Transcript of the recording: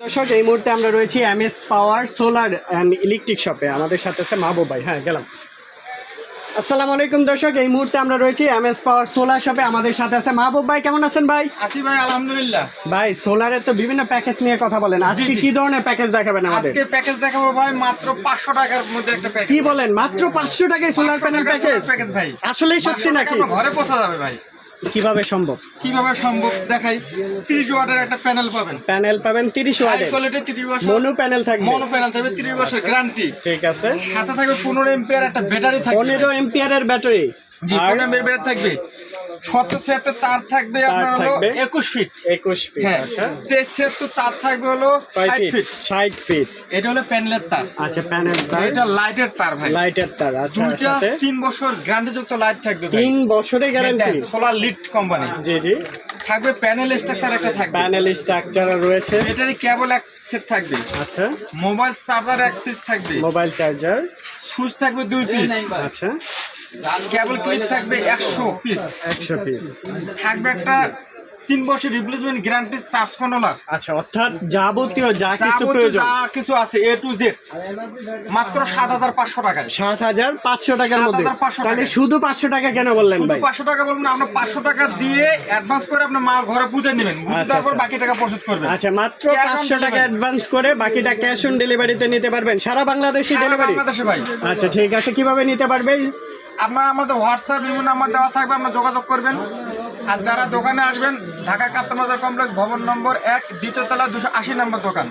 দর্শক এই মুহূর্তে আমরা রয়েছি MS power solar and electric শপে। আমাদের সাথে আছে মাহবুব ভাই। হ্যাঁ, গেলাম। আসসালামু আলাইকুম দর্শক, এই মুহূর্তে আমরা রয়েছি এমএস পাওয়ার সোলার শপে। আমাদের সাথে আছে মাহবুব ভাই। কেমন আছেন ভাই? আছি ভাই, আলহামদুলিল্লাহ। ভাই, সোলারের তো বিভিন্ন প্যাকেজ নিয়ে কথা বলেন, আজকে কি ধরনের প্যাকেজ দেখাবেন আমাদের? আজকে প্যাকেজ দেখাবো ভাই মাত্র 500 টাকার মধ্যে একটা প্যাকেজ। কি বলেন, মাত্র 500 টাকায় সোলার প্যানেল প্যাকেজ? ভাই আসলেই সত্যি নাকি? ঘরে পৌঁছা যাবে ভাই। কিভাবে সম্ভব? দেখাই। 30 ওয়াটের একটা প্যানেল পাবেন। প্যানেল পাবেন 30 ওয়াটের, কোয়ালিটি 30 বছর মনো প্যানেল থাকবে। মনো প্যানেল থাকবে 30 বছর গ্যারান্টি। ঠিক আছে। সাথে থাকবে 15 এম্পিয়ার একটা ব্যাটারি থাকবে। 15 এম্পিয়ারের ব্যাটারি। জি, 15 এম্পিয়ার ব্যাটারি থাকবে। 77 তার থাকবে আপনার হলো 21 ফিট। 21 ফিট। হ্যাঁ, আচ্ছা। 73 তার থাকবে হলো 60 ফিট। 60 ফিট। এটা হলো প্যানেলের তার। আচ্ছা, প্যানেল তার। এটা লাইটের তার ভাই। লাইটের তার। আচ্ছা, সাথে 3 বছর গ্যারান্টি যুক্ত লাইট থাকবে ভাই। 3 বছরের গ্যারান্টি। Solar lead company. জি জি। থাকবে প্যানেল স্ট্রাকচার একটা থাকবে। প্যানেল স্ট্রাকচার রয়েছে। ব্যাটারি কেবল এক সেট থাকবে। আচ্ছা। মোবাইল চার্জার এক পিস থাকবে। Mobile charger. সুইচ থাকবে 2 পিস। আচ্ছা। কেবল ক্লিপ থাকবে 100 পিস। 100 পিস। থাকবে একটা 3 বছর রিপ্লেসমেন্ট গ্যারান্টি চার্জ কন্ট্রোলার। আচ্ছা, অর্থাৎ যাবতীয় যা কিছু প্রয়োজন, যা কিছু আছে A to Z মাত্র 7500 টাকায়। 7500 টাকার মধ্যে। 7500 তাহলে টাকায়। শুধু 500 টাকা কেন বললেন শুধু ভাই? 500 টাকা বলবেন না, আমরা 500 টাকা দিয়ে অ্যাডভান্স করে আপনার মাল ঘরে পৌঁছে নেবেন। আচ্ছা, তারপর আচ্ছা। বাকি টাকা পরিশোধ করবেন। আচ্ছা, মাত্র 500 টাকা অ্যাডভান্স করে বাকিটা ক্যাশ অন ডেলিভারিতে নিতে পারবেন, সারা বাংলাদেশে সারা ডেলিভারি। বাংলাদেশে ভাই। আচ্ছা, ঠিক আছে। কিভাবে নিতে পারবে? আপনারা আমাদের হোয়াটসঅ্যাপ বিভিন্ন নাম্বার দেওয়া থাকবে, আপনারা যোগাযোগ করবেন। আর যারা দোকানে আসবেন, ঢাকা কাপ্তান বাজার কমপ্লেক্স, ভবন নম্বর 1, দ্বিতীয় তলা, 280 নম্বর দোকান।